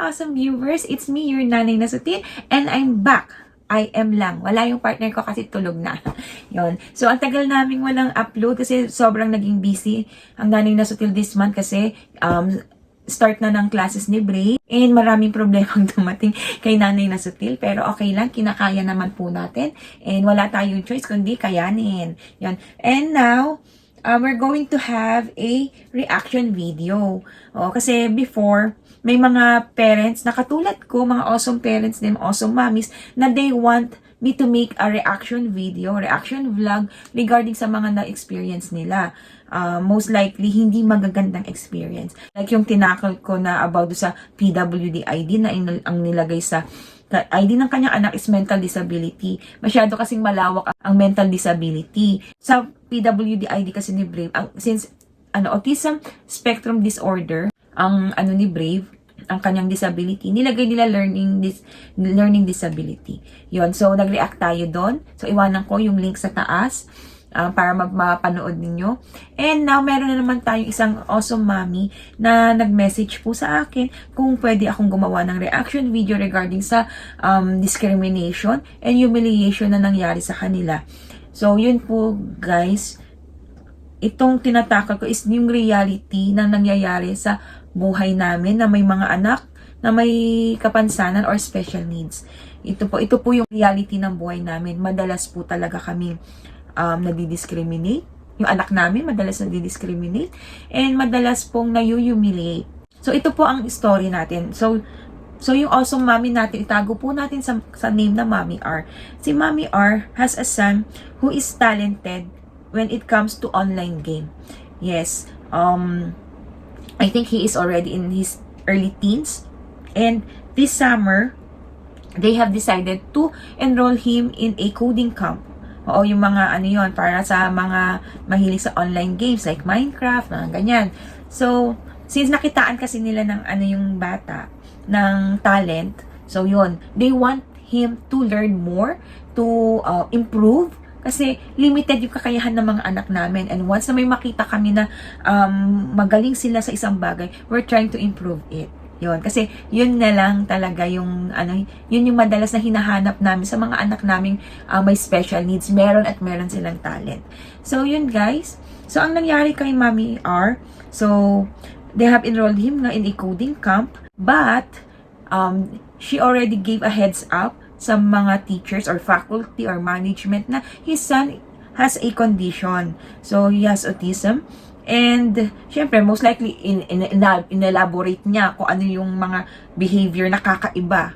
awesome viewers! It's me, your nanay na sutil, and I'm back. I am lang. Wala yung partner ko kasi tulog na. Yon. So, ang tagal naming walang upload kasi sobrang naging busy ang nanay na sutil this month kasi start na ng classes ni Bray and maraming problemang dumating kay nanay na sutil. Pero okay lang, kinakaya naman po natin and wala tayong choice kundi kayanin. Yon. And now, we're going to have a reaction video. Kasi before, may mga parents na katulad ko, mga awesome parents din, awesome mommies, na they want me to make a reaction video, reaction vlog regarding sa mga na-experience nila. Most likely, hindi magagandang experience. Like yung tinakal ko na about sa PWD ID na ang nilagay sa ID ng kanyang anak is mental disability. Masyado kasing malawak ang mental disability. Sa PWD ID kasi ni Brave, since autism spectrum disorder, ang ni Brave, ang kanyang disability, nilagay nila learning disability. Yon. So, nag-react tayo doon. So, iwanan ko yung link sa taas para mapanood ninyo. And now, meron na naman tayong isang awesome mommy na nag-message po sa akin kung pwede akong gumawa ng reaction video regarding sa discrimination and humiliation na nangyari sa kanila. So, yun po guys. Itong tinatakal ko is yung reality na nangyayari sa buhay namin na may mga anak na may kapansanan or special needs. Ito po yung reality ng buhay namin. Madalas po talaga kami nadi-discriminate. Yung anak namin madalas nadi-discriminate and madalas pong na-humiliate. So ito po ang story natin. So yung awesome mommy natin, itago po natin sa name na Mommy R. Si Mommy R has a son who is talented when it comes to online game. Yes, I think he is already in his early teens. And this summer, they have decided to enroll him in a coding camp. Yung mga para sa mga mahilig sa online games like Minecraft, mga ganyan. So, since nakitaan kasi nila ng yung bata, ng talent, so yun, they want him to learn more, to improve, kasi limited yung kakayahan ng mga anak namin. And once na may makita kami na magaling sila sa isang bagay, we're trying to improve it. Yun. Kasi yun na lang talaga yung yun yung madalas na hinahanap namin sa mga anak naming may special needs. Meron at meron silang talent. So yun guys. So ang nangyari kay Mommy R, so they have enrolled him in a coding camp, but she already gave a heads up sa mga teachers or faculty or management na his son has a condition. So, he has autism. And, syempre, most likely, in-elaborate niya kung ano yung mga behavior na kakaiba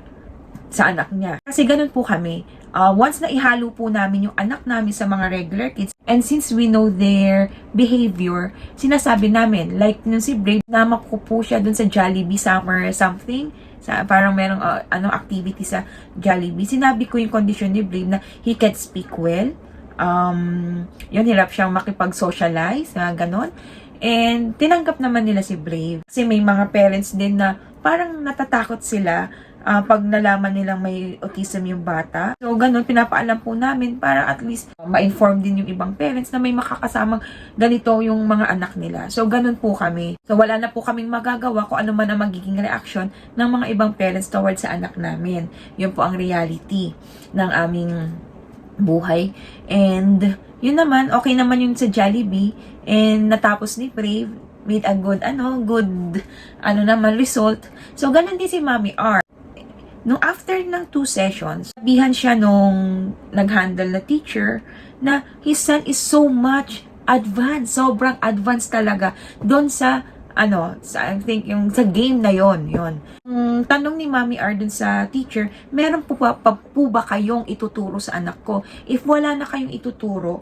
sa anak niya. Kasi ganun po kami. Once na ihalo po namin yung anak namin sa mga regular kids, and since we know their behavior, sinasabi namin, like nung si Brave, namak ko po siya dun sa Jollibee summer something, parang merong activity sa Jollibee. Sinabi ko yung condition ni Brave na he can speak well. Yun, hirap siyang makipag-socialize, ganon. And tinanggap naman nila si Brave. Kasi may mga parents din na parang natatakot sila pag nalaman nilang may autism yung bata. So, ganun, pinapaalam po namin para at least ma-inform din yung ibang parents na may makakasamang ganito yung mga anak nila. So, ganun po kami. So, wala na po kaming magagawa kung ano man ang magiging reaction ng mga ibang parents towards sa anak namin. Yun po ang reality ng aming buhay. And, yun naman, okay naman yun sa Jollibee. And, natapos ni Brave with a good result. So, ganun din si Mommy R. Nung after ng 2 sessions, sabihan siya nung nag-handle na teacher na his son is so much advanced, sobrang advanced talaga doon sa I think yung sa game na yon. Tanong ni Mommy R dun sa teacher, meron po ba kayong ituturo sa anak ko? If wala na kayong ituturo,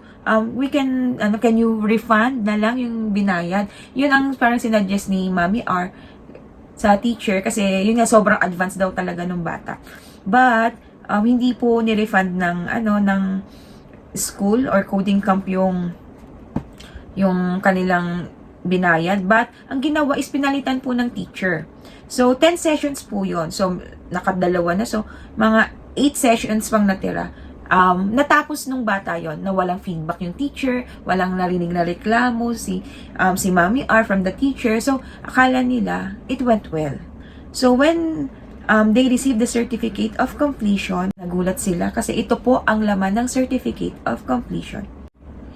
we can you refund na lang yung binayad? Yun ang parang sinuggest ni Mommy R sa teacher kasi yun nga sobrang advanced daw talaga nung bata. But hindi po ni-refund ng school or coding camp yung kanilang binayad, but ang ginawa is pinalitan po ng teacher. So 10 sessions po yun. So nakadalawa na, so mga 8 sessions pang natira. Natapos nung bata yon na walang feedback yung teacher, walang narinig na reklamo si Mommy R from the teacher. So akala nila it went well. So when they received the certificate of completion, nagulat sila kasi ito po ang laman ng certificate of completion.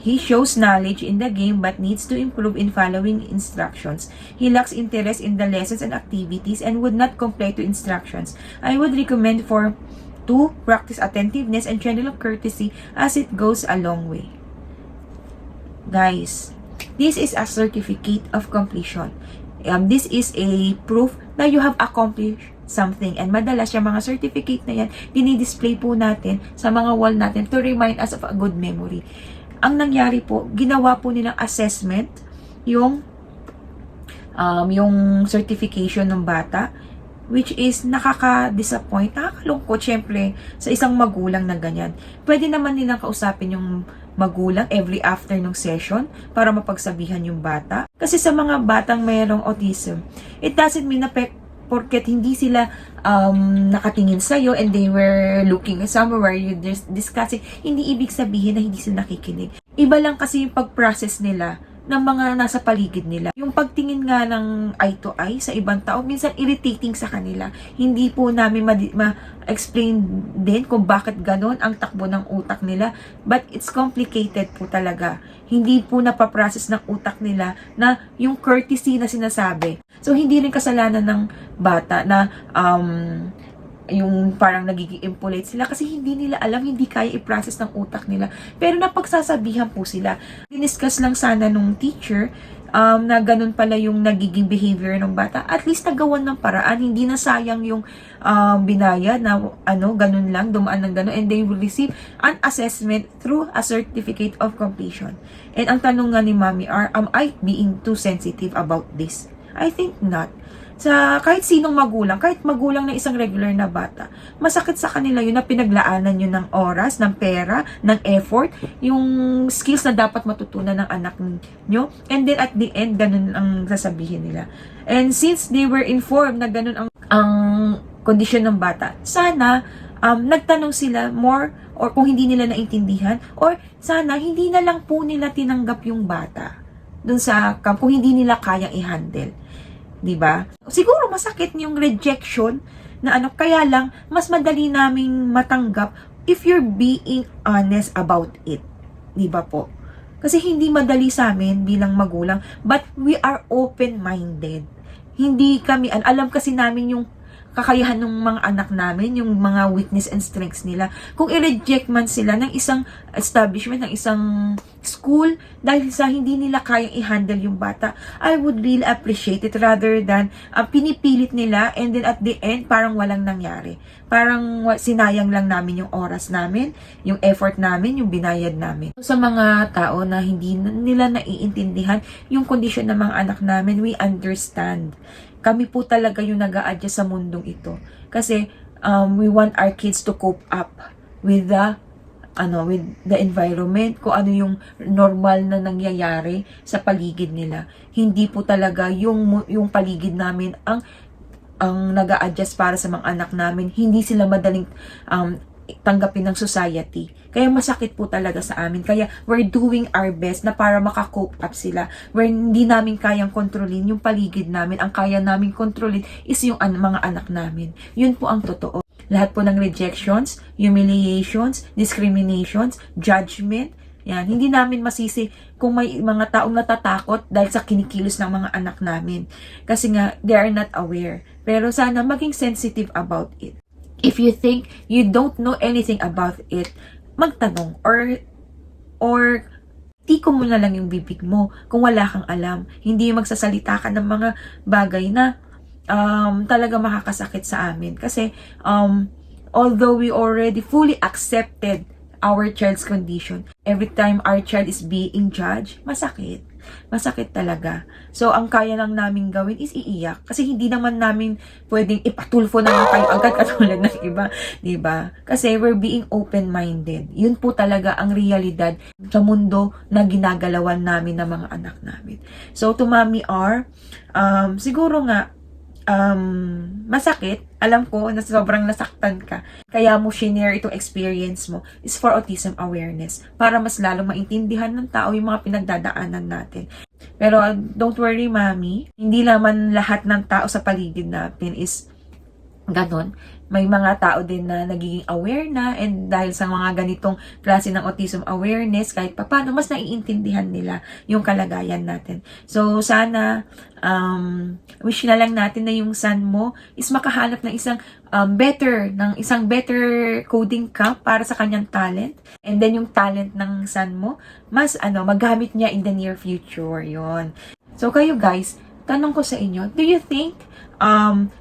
He shows knowledge in the game but needs to improve in following instructions. He lacks interest in the lessons and activities and would not comply to instructions. I would recommend for to practice attentiveness and general courtesy as it goes a long way. Guys, this is a certificate of completion. This is a proof na you have accomplished something. And madalas yung mga certificate na yan, dinidisplay po natin sa mga wall natin to remind us of a good memory. Ang nangyari po, ginawa po nilang assessment yung certification ng bata, which is nakaka-disappoint, nakakalungkot syempre sa isang magulang na ganyan. Pwede naman nilang kausapin yung magulang every after ng session para mapagsabihan yung bata. Kasi sa mga batang mayroong autism, it doesn't mean na porket hindi sila nakatingin sa'yo and they were looking somewhere you discussing, hindi ibig sabihin na hindi sila nakikinig. Iba lang kasi yung pag-process nila ng mga nasa paligid nila. Yung pagtingin nga ng eye to eye sa ibang tao, minsan irritating sa kanila. Hindi po namin ma-explain din kung bakit ganon ang takbo ng utak nila. But it's complicated po talaga. Hindi po napaprocess ng utak nila na yung courtesy na sinasabi. So, hindi rin kasalanan ng bata na yung parang nagiging impolite sila kasi hindi nila alam, hindi kaya i-process ng utak nila. Pero napagsasabihan po sila. Diniscuss lang sana nung teacher na ganun pala yung nagiging behavior ng bata. At least nagawan ng paraan, hindi na sayang yung binayad na ganun lang, dumaan ng ganun, and they will receive an assessment through a certificate of completion. And ang tanong nga ni Mami R, am I being too sensitive about this? I think not. Sa kahit sinong magulang, kahit magulang ng isang regular na bata, masakit sa kanila yun na pinaglaanan yun ng oras, ng pera, ng effort, yung skills na dapat matutunan ng anak nyo. And then at the end, ganun ang sasabihin nila. And since they were informed na ganun ang kondisyon ng bata, sana nagtanong sila more, or kung hindi nila naintindihan, or sana hindi na lang po nila tinanggap yung bata dun sa camp kung hindi nila kayang i-handle. Diba? Siguro masakit yung rejection na kaya lang mas madali naming matanggap if you're being honest about it. Diba po? Kasi hindi madali sa amin bilang magulang, but we are open-minded. Hindi kami, alam kasi namin yung kakayahan ng mga anak namin, yung mga weakness and strengths nila. Kung i-reject man sila ng isang establishment, ng isang school, dahil sa hindi nila kayang i-handle yung bata, I would really appreciate it rather than pinipilit nila and then at the end, parang walang nangyari. Parang sinayang lang namin yung oras namin, yung effort namin, yung binayad namin. Sa mga tao na hindi nila naiintindihan yung kondisyon ng mga anak namin, we understand. Kami po talaga yung nag-a-adjust sa mundong ito. Kasi we want our kids to cope up with the environment, kung ano yung normal na nangyayari sa paligid nila. Hindi po talaga yung paligid namin ang nag-a-adjust para sa mga anak namin. Hindi sila madaling tanggapin ng society. Kaya masakit po talaga sa amin. Kaya we're doing our best na para maka-cope up sila. Where hindi namin kayang kontrolin yung paligid namin. Ang kaya namin kontrolin is yung mga anak namin. Yun po ang totoo. Lahat po ng rejections, humiliations, discriminations, judgment, yan. Hindi namin masisi kung may mga taong natatakot dahil sa kinikilos ng mga anak namin. Kasi nga, they are not aware. Pero sana maging sensitive about it. If you think you don't know anything about it, magtanong or tiko mo na lang yung bibig mo kung wala kang alam. Hindi magsasalita ka ng mga bagay na talaga makakasakit sa amin. Kasi although we already fully accepted our child's condition, every time our child is being judged, masakit. Masakit talaga. So, ang kaya lang namin gawin is iiyak. Kasi hindi naman namin pwedeng ipatulfo na lang kayo agad katulad ng iba. Diba? Kasi we're being open-minded. Yun po talaga ang realidad sa mundo na ginagalawan namin ng mga anak namin. So, to Mami R, siguro nga, masakit, alam ko na sobrang nasaktan ka, kaya mo shinare itong experience mo, is for autism awareness, para mas lalong maintindihan ng tao yung mga pinagdadaanan natin. Pero don't worry, mami, hindi naman lahat ng tao sa paligid natin is ganon. May mga tao din na nagiging aware na, and dahil sa mga ganitong klase ng autism awareness, kahit paano mas naiintindihan nila yung kalagayan natin. So, sana, wish na lang natin na yung son mo is makahanap ng isang better coding camp para sa kanyang talent. And then, yung talent ng son mo, mas, magamit niya in the near future. Yon. So, kayo guys, tanong ko sa inyo, do you think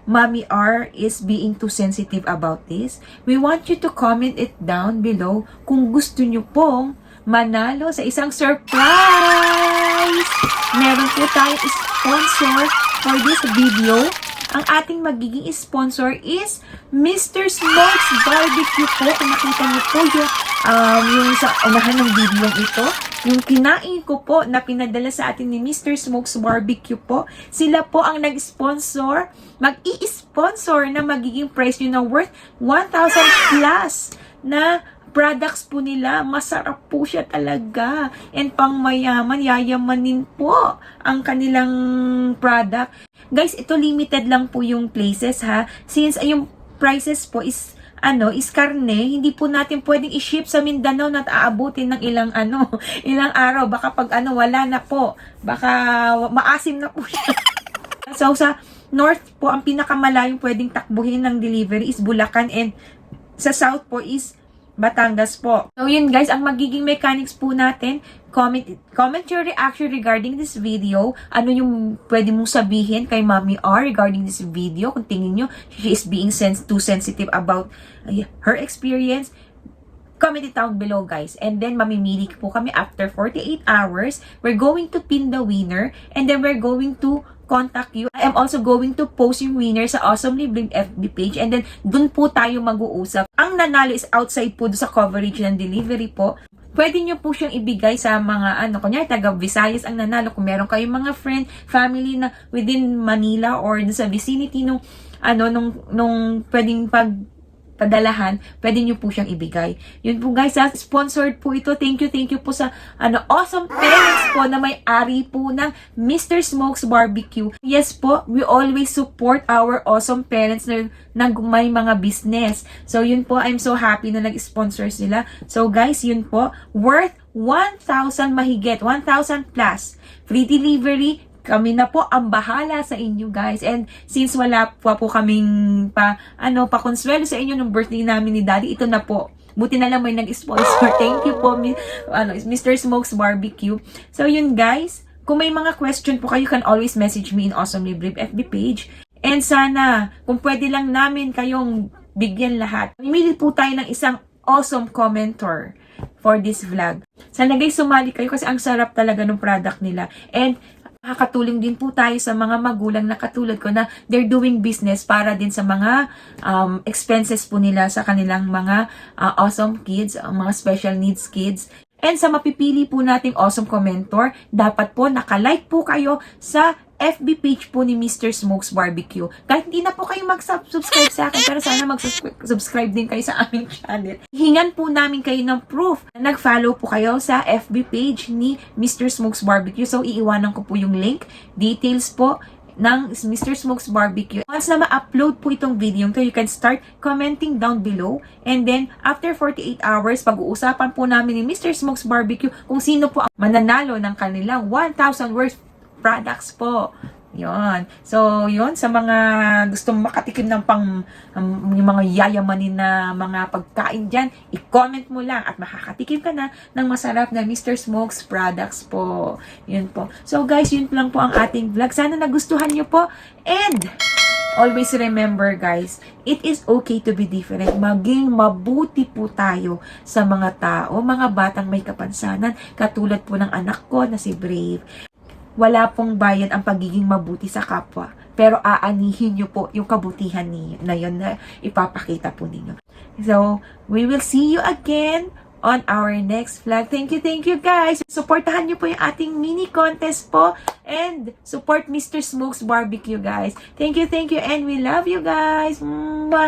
Mommy R is being too sensitive about this? We want you to comment it down below kung gusto nyo pong manalo sa isang surprise! Meron po tayong sponsor for this video. Ang ating magiging sponsor is Mr. Smokes Barbecue po. Kung nakita niyo po yung sa unahan ng video ito, yung kinain ko po na pinadala sa atin ni Mr. Smokes Barbecue po, sila po ang nag-sponsor, mag-i-sponsor na magiging price nyo na worth 1,000 plus na products po nila. Masarap po siya talaga. And pang mayaman, yayamanin po ang kanilang product. Guys, ito limited lang po yung places ha. Since yung prices po is karne, hindi po natin pwedeng i-ship sa Mindanao na aabutin ng ilang araw. Baka pag wala na po. Baka maasim na po siya. So, sa north po, ang pinakamalayong pwedeng takbuhin ng delivery is Bulacan, and sa south po is Batangas po. So, yun guys, ang magiging mechanics po natin, comment your reaction regarding this video. Ano yung pwede mong sabihin kay Mommy R regarding this video? Kung tingin nyo, she is being too sensitive about her experience, comment it down below guys. And then, mamimili po kami after 48 hours. We're going to pin the winner, and then we're going to contact you. I am also going to post yung winner sa Awesomely Bling FB page, and then dun po tayo mag-uusap. Ang nanalo is outside po sa coverage ng delivery po. Pwede nyo po siyang ibigay sa mga kunyari taga Visayas ang nanalo. Kung meron kayong mga friend, family na within Manila or sa vicinity nung pwedeng padalahan, pwede nyo po siyang ibigay. Yun po guys, sponsored po ito. Thank you po sa awesome parents po na may-ari po ng Mr. Smokes Barbecue. Yes po, we always support our awesome parents na may mga business. So yun po, I'm so happy na nag-sponsor sila. So guys, yun po, worth 1,000 mahigit, 1,000 plus. Free delivery, kami na po ang bahala sa inyo guys. And since wala po kaming pa-consuelo sa inyo nung birthday namin ni Daddy, ito na po. Buti na lang may nag-sponsor. Thank you po, Mr. Smokes Barbecue. So yun guys, kung may mga question po kayo, can always message me in Awesomely Brave FB page. And sana, kung pwede lang namin kayong bigyan lahat. Mamili po tayo ng isang awesome commenter for this vlog. Sana guys, sumali kayo kasi ang sarap talaga ng product nila. And makakatulong din po tayo sa mga magulang na katulad ko na they're doing business para din sa mga expenses po nila sa kanilang mga awesome kids, mga special needs kids. And sa mapipili po nating awesome commentor, dapat po nakalike po kayo sa FB page po ni Mr. Smokes Barbecue. Kahit hindi na po kayo mag-subscribe sa akin, pero sana mag-subscribe din kayo sa aming channel. Hingan po namin kayo ng proof na nag-follow po kayo sa FB page ni Mr. Smokes Barbecue. So, iiwanan ko po yung link, details po ng Mr. Smokes Barbecue. Once na ma-upload po itong video, you can start commenting down below. And then, after 48 hours, pag-uusapan po namin ni Mr. Smokes Barbecue kung sino po ang mananalo ng kanilang 1,000 worth products po. Yon. So, yon sa mga gustong makatikim ng yung mga yayamanin na mga pagkain dyan, i-comment mo lang at makakatikim ka na ng masarap na Mr. Smokes products po. Yun po. So, guys, yun lang po ang ating vlog. Sana nagustuhan nyo po. And, always remember, guys, it is okay to be different. Maging mabuti po tayo sa mga tao, mga batang may kapansanan, katulad po ng anak ko na si Brave. Wala pong bayad ang pagiging mabuti sa kapwa. Pero aanihin nyo po yung kabutihan niyo na yun na ipapakita po ninyo. So, we will see you again on our next vlog. Thank you guys. Supportahan nyo po yung ating mini contest po and support Mr. Smokes Barbecue guys. Thank you and we love you guys. Mwah!